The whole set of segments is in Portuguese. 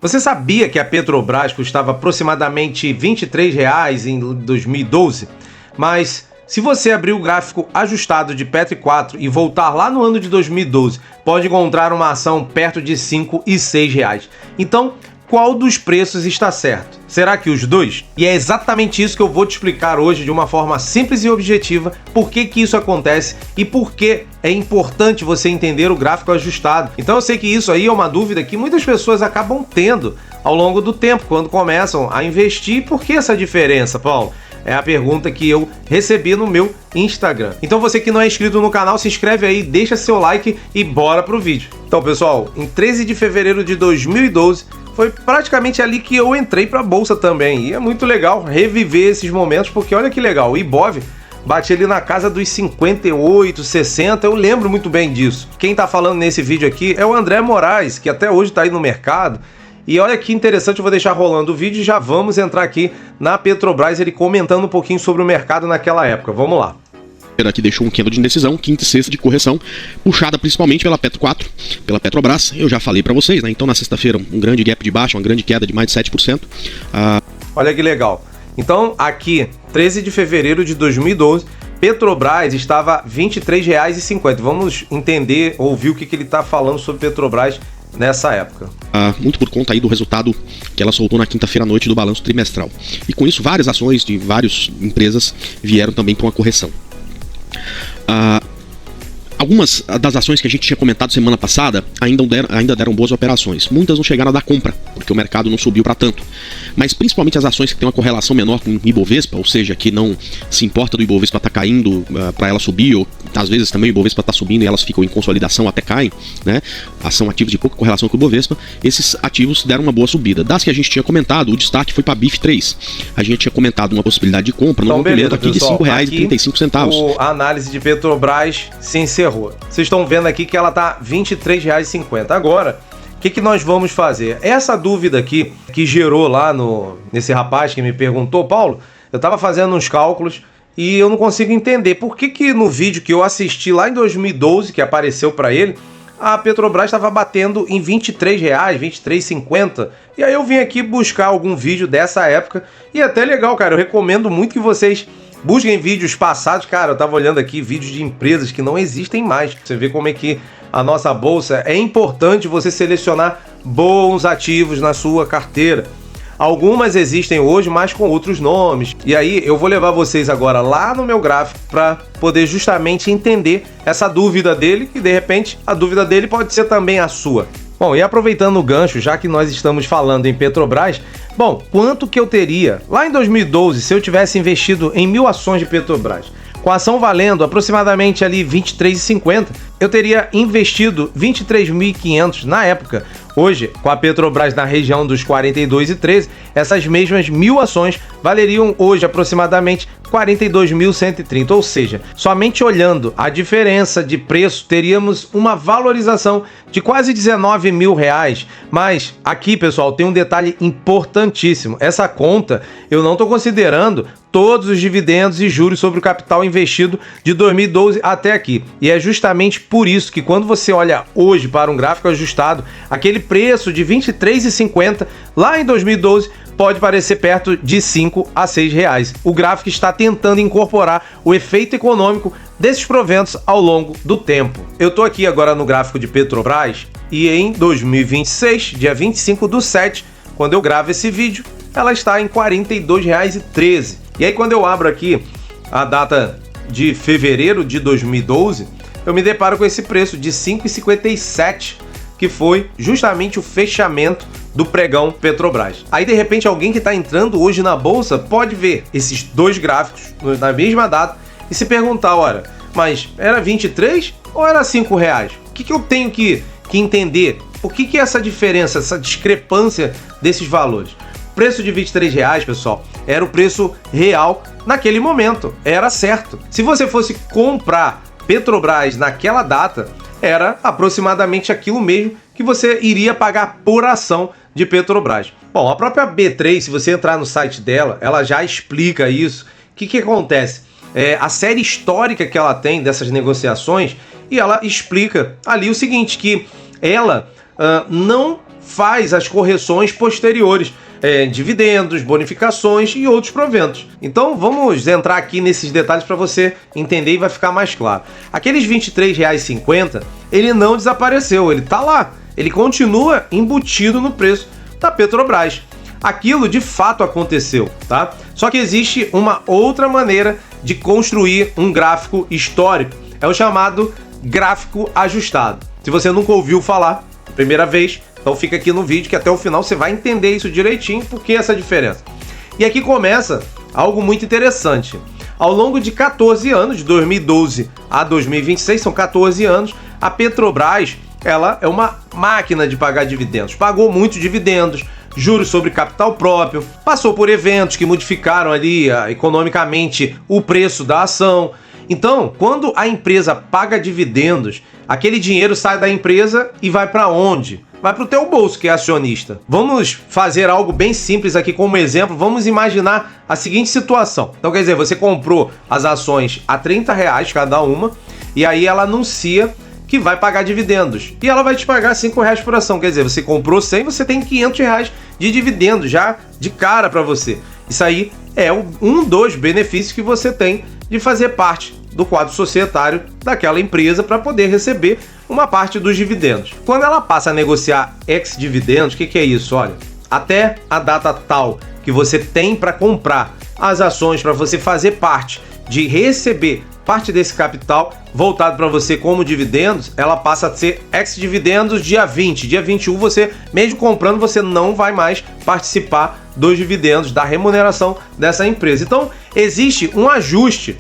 Você sabia que a Petrobras custava aproximadamente R$ 23 em 2012? Mas se você abrir o gráfico ajustado de Petro 4 e voltar lá no ano de 2012, pode encontrar uma ação perto de R$ 5 e R$ 6. Então, qual dos preços está certo? Será que os dois? E é exatamente isso que eu vou te explicar hoje de uma forma simples e objetiva, por que isso acontece e por que é importante você entender o gráfico ajustado. Então eu sei que isso aí é uma dúvida que muitas pessoas acabam tendo ao longo do tempo, quando começam a investir. Por que essa diferença, Paulo? É a pergunta que eu recebi no meu Instagram. Então você que não é inscrito no canal, se inscreve aí, deixa seu like e bora pro vídeo. Então pessoal, em 13 de fevereiro de 2012, foi praticamente ali que eu entrei para a bolsa também. E é muito legal reviver esses momentos, porque olha que legal, o Ibov bate ali na casa dos 58, 60, eu lembro muito bem disso. Quem tá falando nesse vídeo aqui é o André Moraes, que até hoje tá aí no mercado. E olha que interessante, eu vou deixar rolando o vídeo e já vamos entrar aqui na Petrobras, ele comentando um pouquinho sobre o mercado naquela época. Vamos lá. Aqui deixou um candle de indecisão, quinta e sexta de correção, puxada principalmente pela Petro 4, pela Petrobras. Eu já falei para vocês, né? Então na sexta-feira um grande gap de baixa, uma grande queda de mais de 7%. Olha que legal. Então aqui, 13 de fevereiro de 2012, Petrobras estava R$ 23,50. Vamos entender, ouvir o que ele está falando sobre Petrobras nessa época. Muito por conta aí do resultado que ela soltou na quinta-feira à noite do balanço trimestral. E com isso várias ações de várias empresas vieram também para uma correção. Algumas das ações que a gente tinha comentado semana passada ainda deram boas operações. Muitas não chegaram a dar compra, porque o mercado não subiu para tanto. Mas principalmente as ações que têm uma correlação menor com o Ibovespa, ou seja, que não se importa do Ibovespa estar caindo para ela subir, ou às vezes também o Ibovespa está subindo e elas ficam em consolidação até caem, né? São ativos de pouca correlação com o Ibovespa. Esses ativos deram uma boa subida. Das que a gente tinha comentado, o destaque foi para a BIF3. A gente tinha comentado uma possibilidade de compra no movimento aqui de R$ 5,35. A análise de Petrobras se encerrou. Vocês estão vendo aqui que ela tá R$ 23,50. Agora, o que nós vamos fazer? Essa dúvida aqui que gerou lá nesse rapaz que me perguntou, Paulo, eu estava fazendo uns cálculos e eu não consigo entender por que no vídeo que eu assisti lá em 2012, que apareceu para ele, a Petrobras estava batendo em R$ 23, R$ 23,50. E aí eu vim aqui buscar algum vídeo dessa época e é até legal, cara. Eu recomendo muito que vocês busquem vídeos passados. Cara, eu tava olhando aqui vídeos de empresas que não existem mais. Você vê como é que a nossa bolsa é importante você selecionar bons ativos na sua carteira. Algumas existem hoje, mas com outros nomes. E aí eu vou levar vocês agora lá no meu gráfico para poder justamente entender essa dúvida dele, e de repente a dúvida dele pode ser também a sua. Bom, e aproveitando o gancho, já que nós estamos falando em Petrobras, bom, quanto que eu teria lá em 2012 se eu tivesse investido em 1.000 ações de Petrobras? Com a ação valendo aproximadamente ali R$ 23,50, eu teria investido R$ 23.500 na época. Hoje, com a Petrobras na região dos 42,13, essas mesmas 1.000 ações valeriam hoje aproximadamente 42.130, ou seja, somente olhando a diferença de preço, teríamos uma valorização de quase R$19 mil. Mas aqui, pessoal, tem um detalhe importantíssimo. Essa conta eu não estou considerando todos os dividendos e juros sobre o capital investido de 2012 até aqui. E é justamente por isso que quando você olha hoje para um gráfico ajustado, aquele preço de R$ 23,50 lá em 2012 pode parecer perto de R$ 5 a R$ 6. O gráfico está tentando incorporar o efeito econômico desses proventos ao longo do tempo. Eu estou aqui agora no gráfico de Petrobras e em 2026, dia 25/7, quando eu gravo esse vídeo, ela está em R$ 42,13. E aí quando eu abro aqui a data de fevereiro de 2012, eu me deparo com esse preço de R$ 5,57, que foi justamente o fechamento do pregão Petrobras. Aí de repente alguém que está entrando hoje na bolsa pode ver esses dois gráficos na mesma data e se perguntar, olha, mas era 23 ou era R$ 5? O que eu tenho que entender? Por que essa diferença, essa discrepância desses valores? O preço de R$ 23, pessoal, era o preço real naquele momento, era certo. Se você fosse comprar Petrobras naquela data, era aproximadamente aquilo mesmo que você iria pagar por ação de Petrobras. Bom, a própria B3, se você entrar no site dela, ela já explica isso. O que acontece? A série histórica que ela tem dessas negociações, e ela explica ali o seguinte, que ela não faz as correções posteriores, dividendos, bonificações e outros proventos. Então vamos entrar aqui nesses detalhes para você entender e vai ficar mais claro. Aqueles R$ 23,50, ele não desapareceu, ele está lá, ele continua embutido no preço da Petrobras. Aquilo de fato aconteceu, tá? Só que existe uma outra maneira de construir um gráfico histórico, é o chamado gráfico ajustado. Se você nunca ouviu falar, primeira vez, então fica aqui no vídeo que até o final você vai entender isso direitinho, porque essa diferença. E aqui começa algo muito interessante. Ao longo de 14 anos, de 2012 a 2026, são 14 anos, a Petrobras, ela é uma máquina de pagar dividendos. Pagou muitos dividendos, juros sobre capital próprio, passou por eventos que modificaram ali economicamente o preço da ação. Então, quando a empresa paga dividendos, aquele dinheiro sai da empresa e vai para onde? Vai para o teu bolso, que é acionista. Vamos fazer algo bem simples aqui como exemplo. Vamos imaginar a seguinte situação. Então, quer dizer, você comprou as ações a R$30 cada uma e aí ela anuncia que vai pagar dividendos. E ela vai te pagar R$5 por ação. Quer dizer, você comprou 100, você tem R$500 de dividendos já de cara para você. Isso aí é um dos benefícios que você tem de fazer parte do quadro societário daquela empresa para poder receber uma parte dos dividendos. Quando ela passa a negociar ex-dividendos, o que é isso? Olha, até a data tal que você tem para comprar as ações, para você fazer parte de receber parte desse capital voltado para você como dividendos, ela passa a ser ex-dividendos dia 20. Dia 21, você, mesmo comprando, você não vai mais participar dos dividendos, da remuneração dessa empresa. Então, existe um ajuste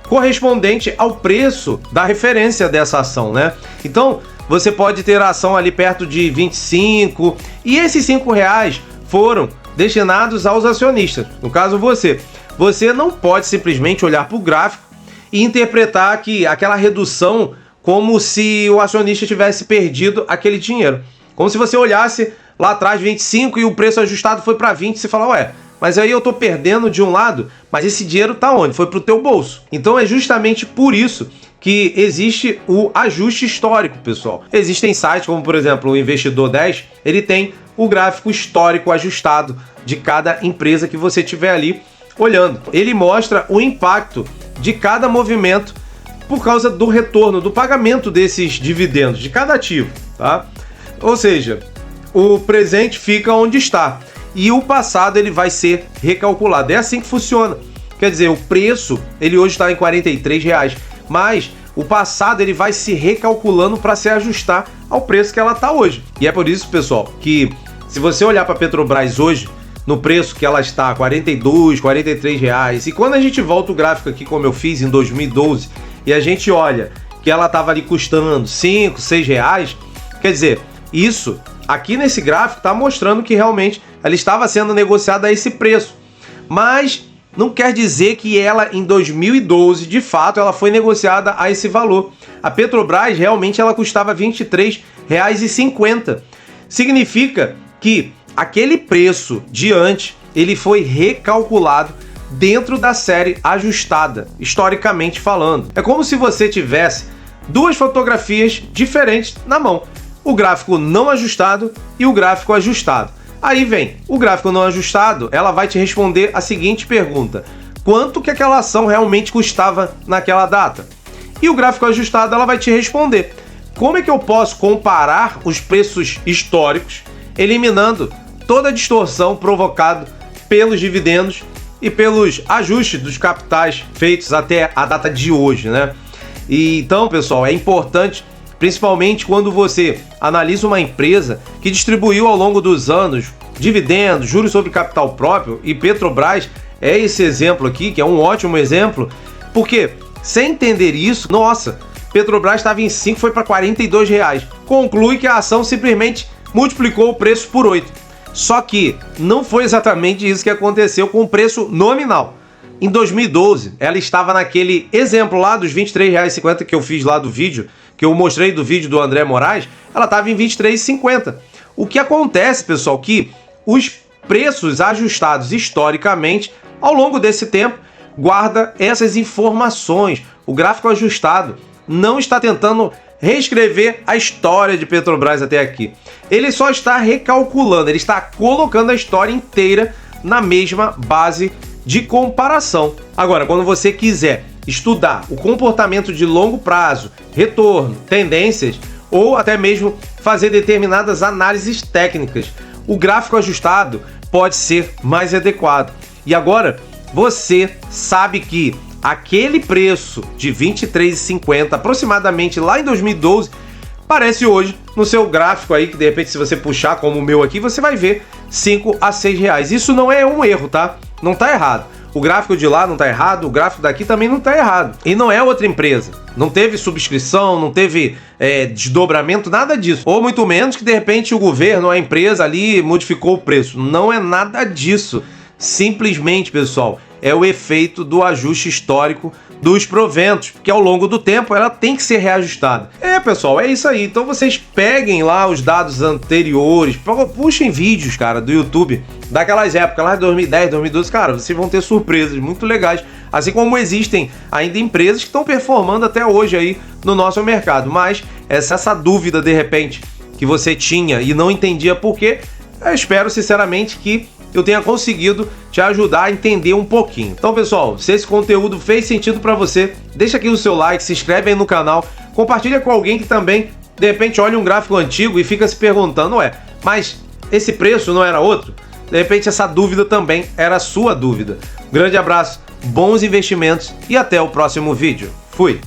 correspondente ao preço da referência dessa ação, né? Então, você pode ter a ação ali perto de 25 e esses R$5 foram destinados aos acionistas. No caso, você não pode simplesmente olhar para o gráfico e interpretar que aquela redução como se o acionista tivesse perdido aquele dinheiro. Como se você olhasse lá atrás 25 e o preço ajustado foi para 20 e você fala, ué, mas aí eu tô perdendo de um lado, mas esse dinheiro tá onde? Foi pro teu bolso. Então é justamente por isso que existe o ajuste histórico, pessoal. Existem sites como, por exemplo, o Investidor 10, ele tem o gráfico histórico ajustado de cada empresa que você tiver ali olhando. Ele mostra o impacto de cada movimento por causa do retorno, do pagamento desses dividendos, de cada ativo, tá? Ou seja, o presente fica onde está e o passado ele vai ser recalculado. É assim que funciona. Quer dizer, o preço ele hoje está em R$43, mas o passado ele vai se recalculando para se ajustar ao preço que ela está hoje. E é por isso, pessoal, que se você olhar para a Petrobras hoje, no preço que ela está, R$42, R$43, e quando a gente volta o gráfico aqui, como eu fiz em 2012, e a gente olha que ela estava ali custando R$5, R$6, quer dizer, isso aqui nesse gráfico está mostrando que realmente ela estava sendo negociada a esse preço. Mas não quer dizer que ela, em 2012, de fato, ela foi negociada a esse valor. A Petrobras, realmente, ela custava R$23,50. Significa que aquele preço de antes, ele foi recalculado dentro da série ajustada, historicamente falando. É como se você tivesse duas fotografias diferentes na mão. O gráfico não ajustado e o gráfico ajustado. Aí vem, o gráfico não ajustado, ela vai te responder a seguinte pergunta: quanto que aquela ação realmente custava naquela data? E o gráfico ajustado, ela vai te responder: como é que eu posso comparar os preços históricos, eliminando toda a distorção provocada pelos dividendos e pelos ajustes dos capitais feitos até a data de hoje, né? E então, pessoal, é importante, principalmente quando você analisa uma empresa que distribuiu ao longo dos anos dividendos, juros sobre capital próprio, e Petrobras é esse exemplo aqui, que é um ótimo exemplo, porque sem entender isso, nossa, Petrobras estava em 5, foi para R$42. Conclui que a ação simplesmente multiplicou o preço por 8. Só que não foi exatamente isso que aconteceu com o preço nominal. Em 2012, ela estava naquele exemplo lá dos R$23,50 que eu fiz lá do vídeo, que eu mostrei do vídeo do André Moraes, ela estava em R$23,50. O que acontece, pessoal, que os preços ajustados historicamente, ao longo desse tempo, guarda essas informações. O gráfico ajustado não está tentando reescrever a história de Petrobras até aqui. Ele só está recalculando, ele está colocando a história inteira na mesma base de comparação. Agora, quando você quiser estudar o comportamento de longo prazo, retorno, tendências, ou até mesmo fazer determinadas análises técnicas, o gráfico ajustado pode ser mais adequado. E agora, você sabe que aquele preço de R$ 23,50, aproximadamente lá em 2012, parece hoje no seu gráfico aí, que de repente se você puxar como o meu aqui, você vai ver 5 a 6 reais. Isso não é um erro, tá? Não tá errado. O gráfico de lá não tá errado, o gráfico daqui também não tá errado. E não é outra empresa. Não teve subscrição, não teve desdobramento, nada disso. Ou muito menos que de repente o governo, a empresa ali modificou o preço. Não é nada disso. Simplesmente, pessoal, é o efeito do ajuste histórico dos proventos, porque ao longo do tempo ela tem que ser reajustada. Pessoal, é isso aí. Então vocês peguem lá os dados anteriores, puxem vídeos, cara, do YouTube, daquelas épocas lá de 2010, 2012, cara, vocês vão ter surpresas muito legais, assim como existem ainda empresas que estão performando até hoje aí no nosso mercado. Mas essa dúvida, de repente, que você tinha e não entendia por quê, eu espero sinceramente que eu tenha conseguido te ajudar a entender um pouquinho. Então, pessoal, se esse conteúdo fez sentido para você, deixa aqui o seu like, se inscreve aí no canal, compartilha com alguém que também, de repente, olha um gráfico antigo e fica se perguntando, mas esse preço não era outro? De repente, essa dúvida também era a sua dúvida. Grande abraço, bons investimentos e até o próximo vídeo. Fui!